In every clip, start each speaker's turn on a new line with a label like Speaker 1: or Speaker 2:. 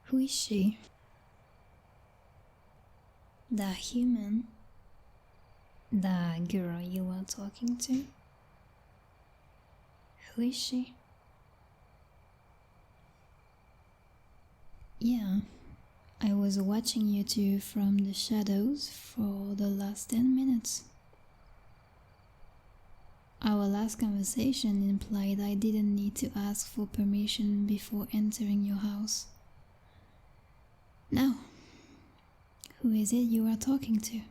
Speaker 1: Who is she? That human? That girl you were talking to? Who is she? Yeah, I was watching you two from the shadows for the last 10 minutes. Our last conversation implied I didn't need to ask for permission before entering your house. Now, who is it you are talking to?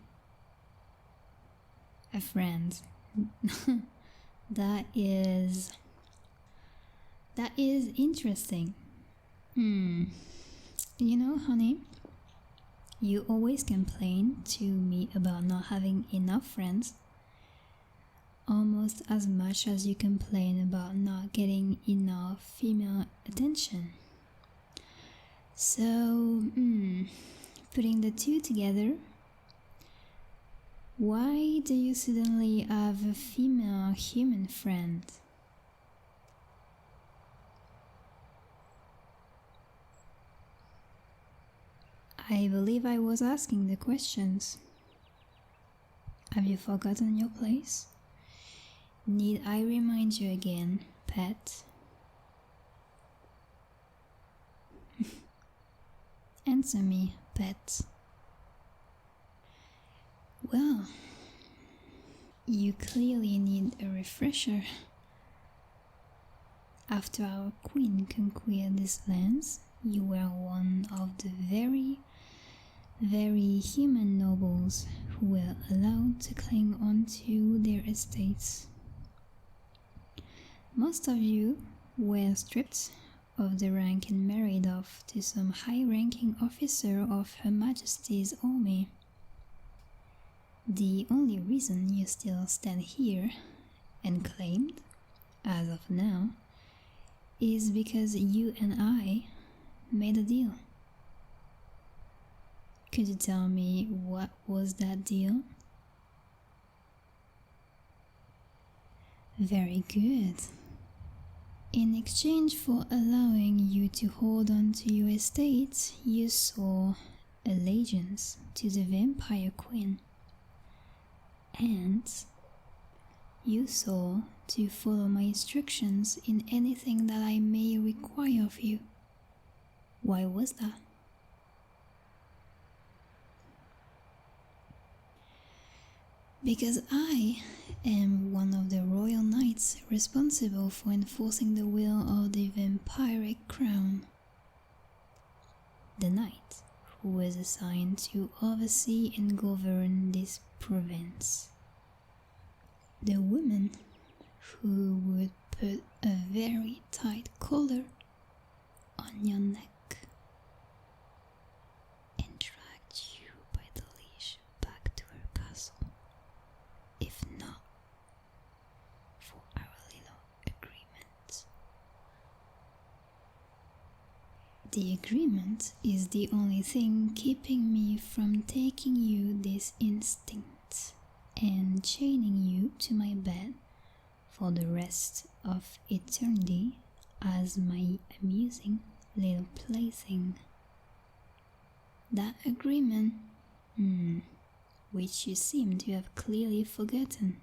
Speaker 1: A friend. That is interesting. You know, honey, you always complain to me about not having enough friends, almost as much as you complain about not getting enough female attention. So, putting the two together, why do you suddenly have a female human friend? I believe I was asking the questions. Have you forgotten your place? Need I remind you again, pet? Answer me, pet. Well, you clearly need a refresher. After our queen conquered these lands, you were one of the very human nobles who were allowed to cling onto their estates. Most of you were stripped of the rank and married off to some high-ranking officer of Her Majesty's army. The only reason you still stand here and claimed, as of now, is because you and I made a deal. Could you tell me what was that deal? Very good. In exchange for allowing you to hold on to your estate, you swore allegiance to the Vampire Queen. And you swore to follow my instructions in anything that I may require of you. Why was that? Because I am one of the royal knights responsible for enforcing the will of the vampiric crown. The knight who was assigned to oversee and govern this province. The woman who would put a very tight collar on your neck and drag you by the leash back to her castle, if not for our little agreement. The agreement is the only thing keeping me from taking you this instinct and chaining you to my bed for the rest of eternity as my amusing little plaything. That agreement, which you seem to have clearly forgotten.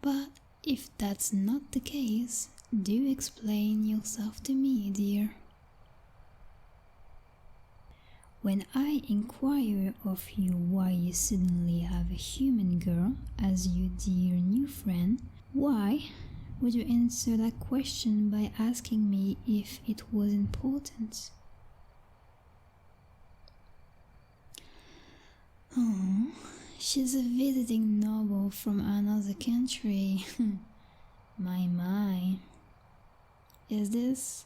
Speaker 1: But if that's not the case, do explain yourself to me, dear. When I inquire of you why you suddenly have a human girl as your dear new friend, why would you answer that question by asking me if it was important? Oh, she's a visiting noble from another country. My. Is this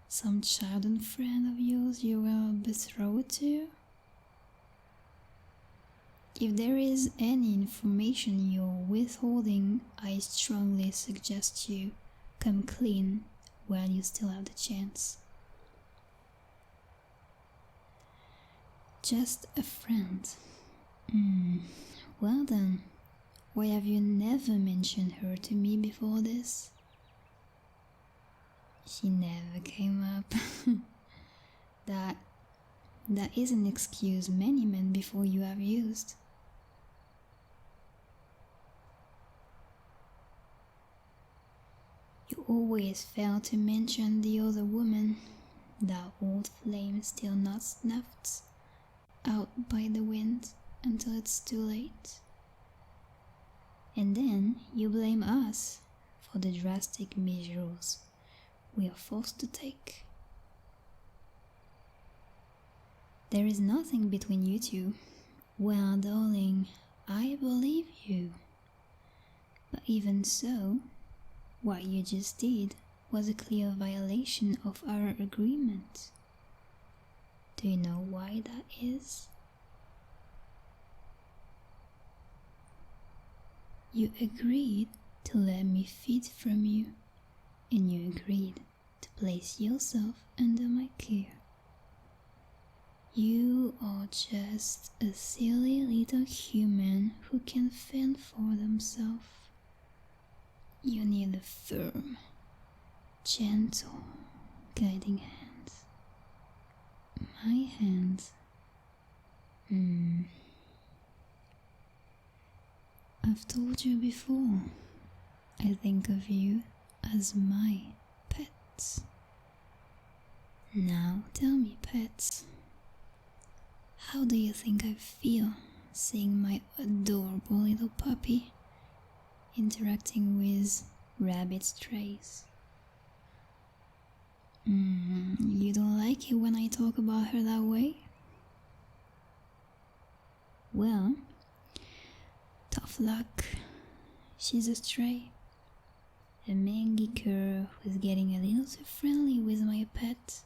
Speaker 1: some childhood friend of yours you were betrothed to? If there is any information you're withholding, I strongly suggest you come clean while you still have the chance. Just a friend. Well then, why have you never mentioned her to me before this? She never came up. That is an excuse many men before you have used. You always fail to mention the other woman, that old flame still not snuffed out by the wind until it's too late. And then you blame us for the drastic measures we are forced to take. There is nothing between you two. Well, darling, I believe you. But even so, what you just did was a clear violation of our agreement. Do you know why that is? You agreed to let me feed from you, and you agreed to place yourself under my care. You are just a silly little human who can fend for themselves. You need a firm, gentle, guiding hand. My hand. I've told you before, I think of you as my pet. Now tell me, pets, how do you think I feel seeing my adorable little puppy interacting with rabbit strays? You don't like it when I talk about her that way? Well, tough luck. She's a stray. A mangy cur who's getting a little too friendly with my pet.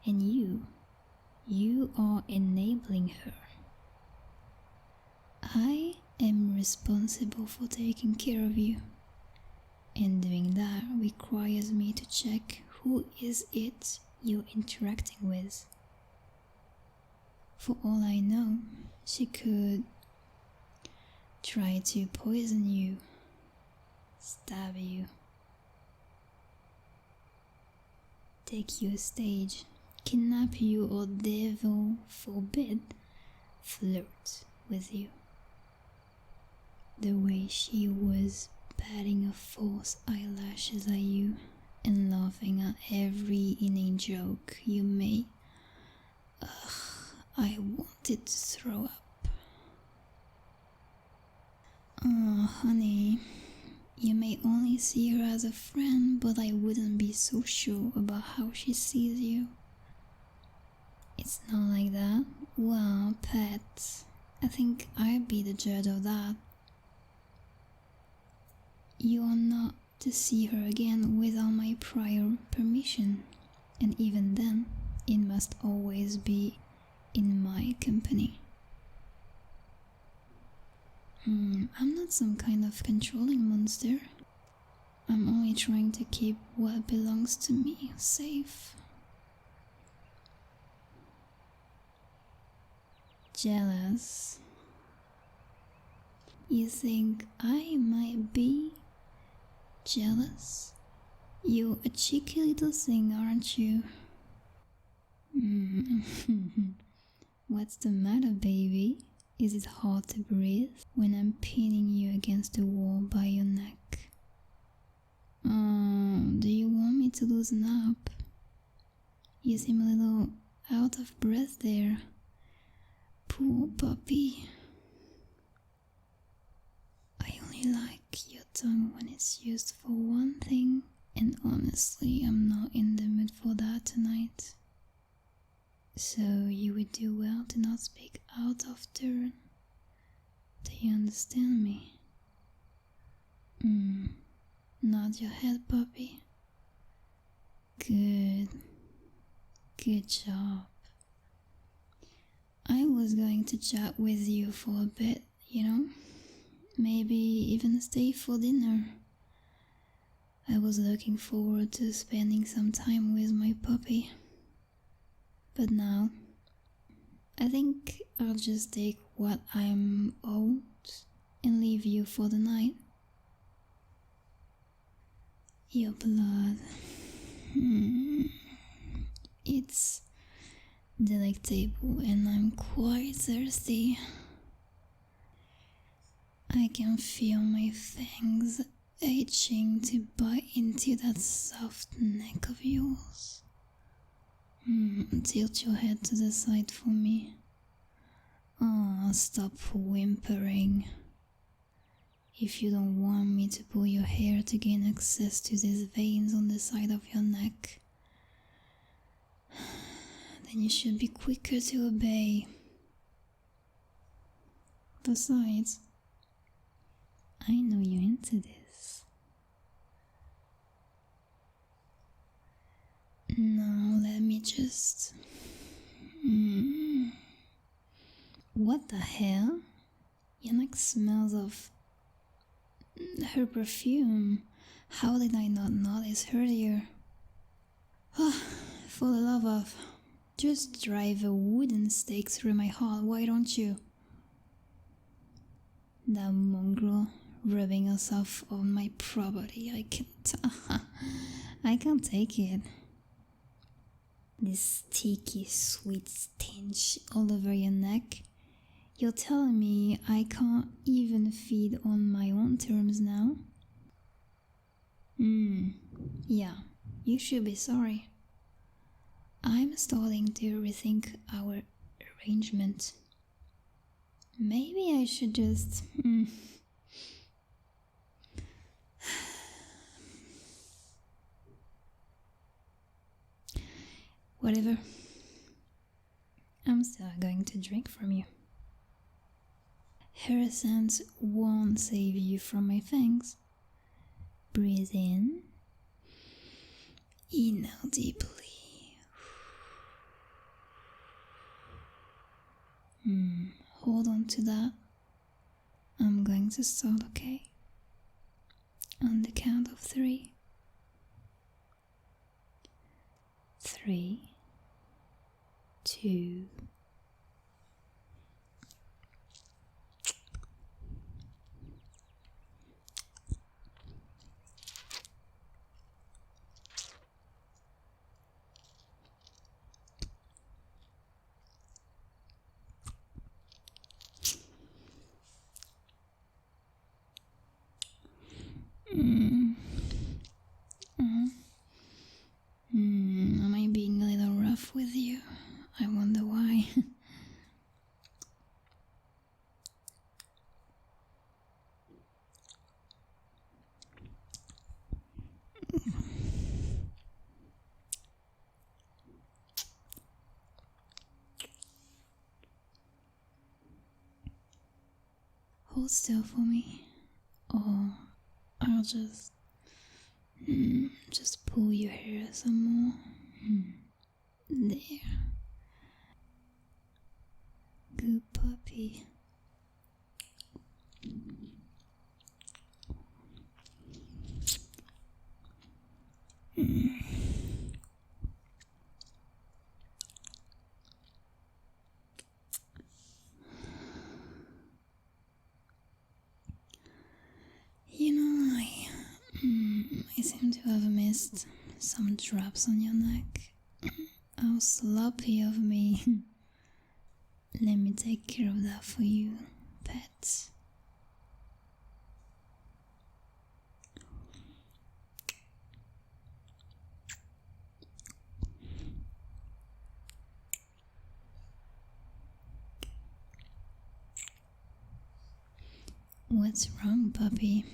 Speaker 1: And you are enabling her. I am responsible for taking care of you. And doing that requires me to check who is it you're interacting with. For all I know, she could try to poison you, stab you, take you stage, kidnap you, or devil forbid, flirt with you. The way she was batting her false eyelashes at you and laughing at every inane joke you made. I wanted to throw up. Oh, honey, you may only see her as a friend, but I wouldn't be so sure about how she sees you. It's not like that. Well, pet, I think I'd be the judge of that. You are not to see her again without my prior permission, and even then, it must always be in my company. I'm not some kind of controlling monster. I'm only trying to keep what belongs to me safe. Jealous? You think I might be jealous? You're a cheeky little thing, aren't you? What's the matter, baby? Is it hard to breathe when I'm pinning you against the wall by your neck? Do you want me to loosen up? You seem a little out of breath there. Poor puppy. I only like your tongue when it's used for one thing, and honestly, I'm not in the mood for that tonight. So you would do well to not speak out of turn. Do you understand me? Nod your head, puppy. Good. Good job. I was going to chat with you for a bit, Maybe even stay for dinner. I was looking forward to spending some time with my puppy. But now, I think I'll just take what I'm owed and leave you for the night. Your blood It's delectable and I'm quite thirsty. I can feel my fangs itching to bite into that soft neck of yours. Tilt your head to the side for me. Oh, stop whimpering. If you don't want me to pull your hair to gain access to these veins on the side of your neck, then you should be quicker to obey. Besides, I know you're into this. Now let me just... What the hell? Your neck smells of her perfume. How did I not notice earlier? For the love of... Just drive a wooden stake through my heart, why don't you? That mongrel rubbing us off on my property, I can't take it. This sticky, sweet stench all over your neck. You're telling me I can't even feed on my own terms now? Yeah, you should be sorry. I'm starting to rethink our arrangement. Maybe I should just... Whatever. I'm still going to drink from you. Her scent won't save you from my fangs. Breathe in. Inhale deeply. Hold on to that. I'm going to start, okay? On the count of 3. 3, 2, Am I being a little rough with you? I wonder why. Hold still for me, or I'll just pull your hair some more. There. Good puppy. You know, I seem to have missed some drops on your neck. How sloppy of me. Let me take care of that for you, pet. What's wrong, puppy?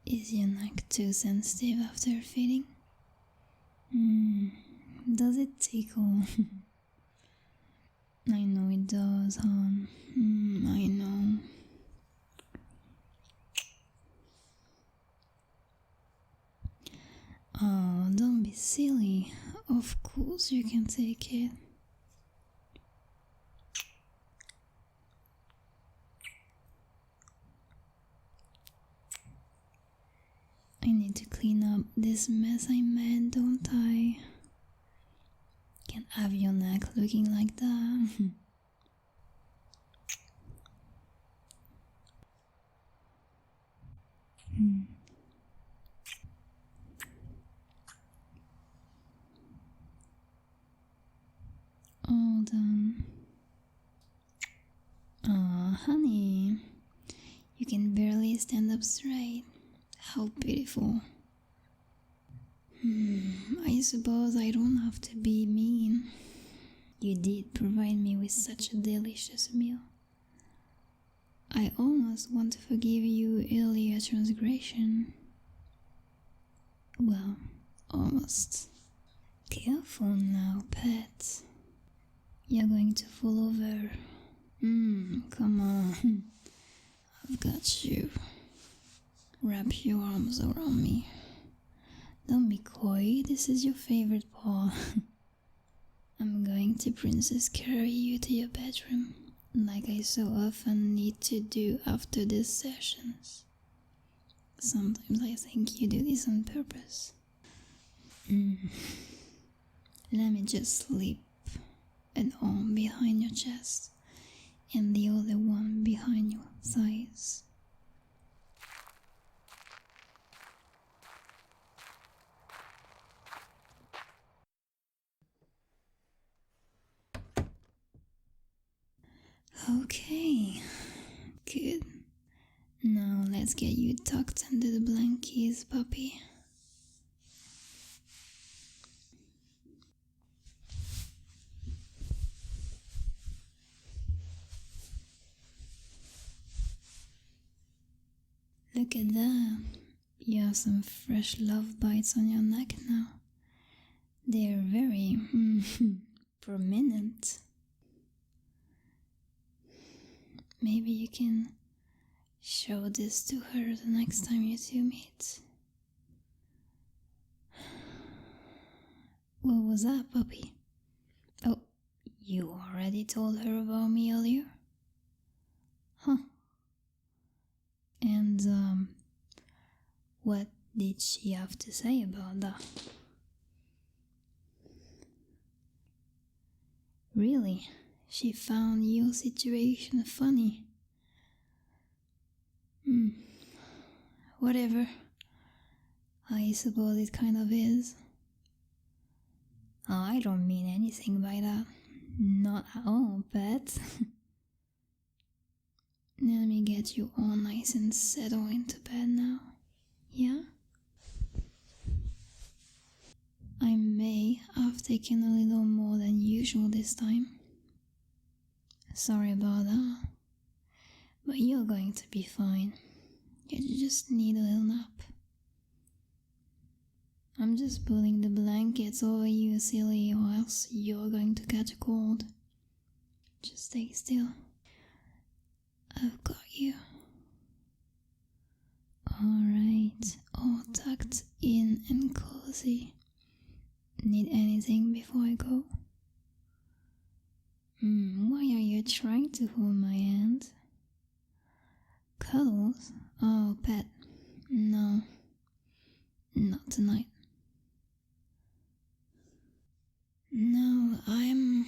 Speaker 1: Is your neck too sensitive after feeding? Does it tickle? I know it does, hon. I know. Oh, don't be silly. Of course you can take it. I need to clean up this mess I made, don't I? Can't have your neck looking like that. honey, you can barely stand up straight. How pitiful. I suppose I don't have to be mean. You did provide me with such a delicious meal. I almost want to forgive you earlier transgression. Well, almost. Careful now, pet. You're going to fall over. Come on. I've got you. Wrap your arms around me. Don't be coy, this is your favorite paw. I'm going to princess carry you to your bedroom, like I so often need to do after these sessions. Sometimes I think you do this on purpose. Let me just slip an arm behind your chest and the other one behind your thighs. Okay, good. Now let's get you tucked under the blankets, puppy. Look at that. You have some fresh love bites on your neck now. They're very prominent. Maybe you can show this to her the next time you two meet. What was that, puppy? Oh, you already told her about me earlier? Huh. And, what did she have to say about that? Really? She found your situation funny? Whatever. I suppose it kind of is. I don't mean anything by that. Not at all, pet. Let me get you all nice and settled into bed now. Yeah? I may have taken a little more than usual this time. Sorry about that. But you're going to be fine. You just need a little nap. I'm just pulling the blankets over you, silly, or else you're going to catch a cold. Just stay still. I've got you. Alright, all tucked in and cozy. Need anything before I go? Why are you trying to hold my hand? Cuddles? Oh, pet. No. Not tonight. No, I'm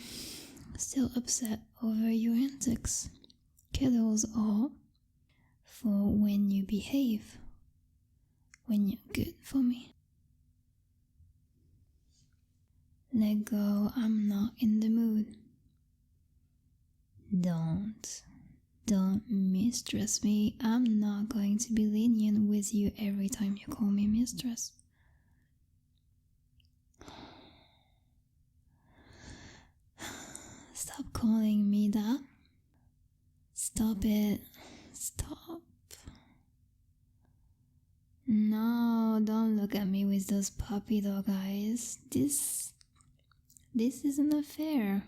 Speaker 1: still upset over your antics. Cuddles are for when you behave. When you're good for me. Let go, I'm not in the mood. Don't mistress me. I'm not going to be lenient with you every time you call me mistress. Stop calling me that. Stop it. Stop. No, don't look at me with those puppy dog eyes. This isn't fair.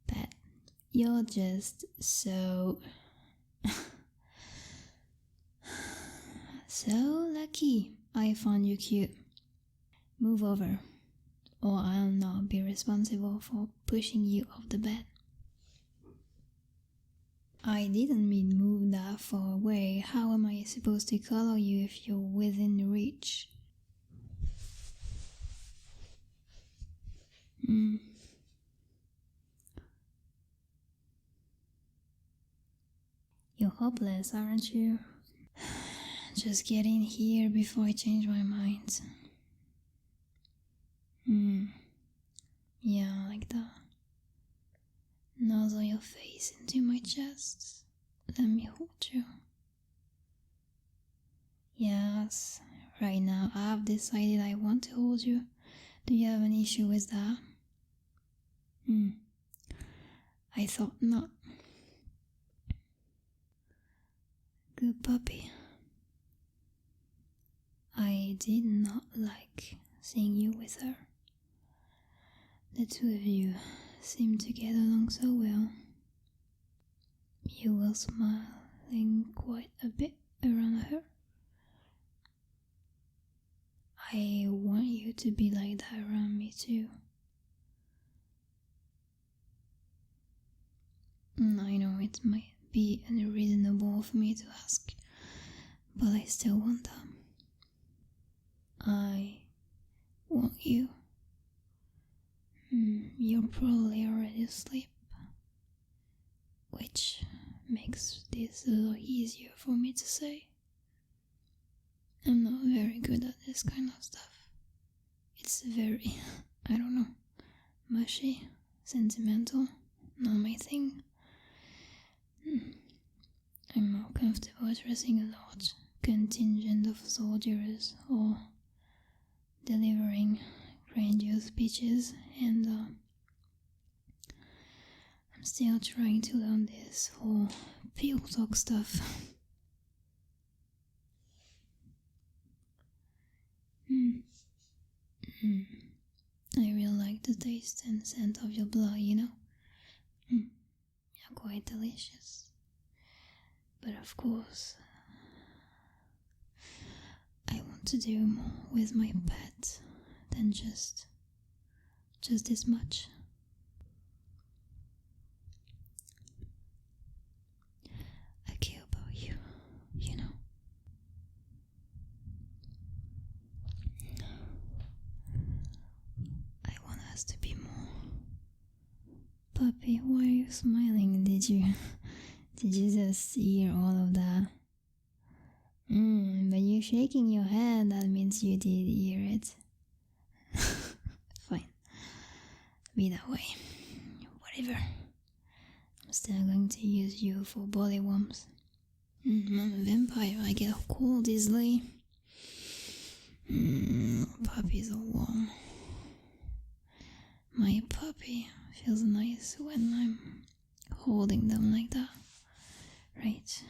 Speaker 1: But you're just so lucky I found you cute. Move over, or I'll not be responsible for pushing you off the bed. I didn't mean move that far away. How am I supposed to cuddle you if you're within reach? You're hopeless, aren't you? Just get in here before I change my mind. Yeah, like that. your face into my chest. Let me hold you. Yes, right now I've decided I want to hold you. Do you have an issue with that? I thought not. Good puppy. I did not like seeing you with her. The two of you seem to get along so well. You were smiling quite a bit around her. I want you to be like that around me too. I know it might be unreasonable for me to ask, but I still want that. I want you. You're probably already asleep, which makes this a little easier for me to say. I'm not very good at this kind of stuff. It's very, I don't know, mushy, sentimental, not my thing. I'm more comfortable addressing a large contingent of soldiers or delivering grandiose speeches, and I'm still trying to learn this whole pillow talk stuff. I really like the taste and scent of your blood, you know? You're quite delicious. But of course, I want to do more with my pet than just this much. I care about you, you know? I want us to be more. Puppy, why are you smiling? Did you just hear all of that? But you're shaking your head, that means you did hear it. Fine. Be that way. Whatever. I'm still going to use you for body warmth. I'm a vampire, I get cold easily. Puppies are warm. My puppy feels nice when I'm holding them like that. Right.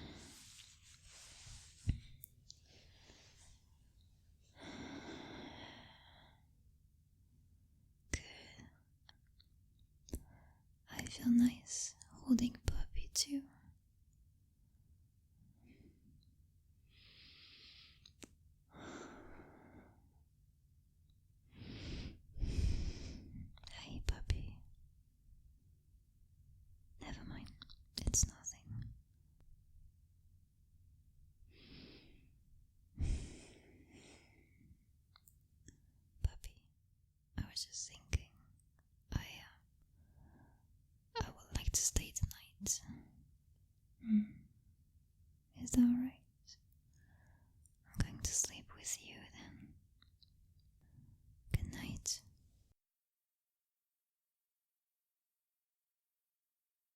Speaker 1: Good. I feel nice holding puppy too. Hey puppy. Never mind. It's nothing. Puppy, I was just thinking, I would like to stay tonight. Is that alright?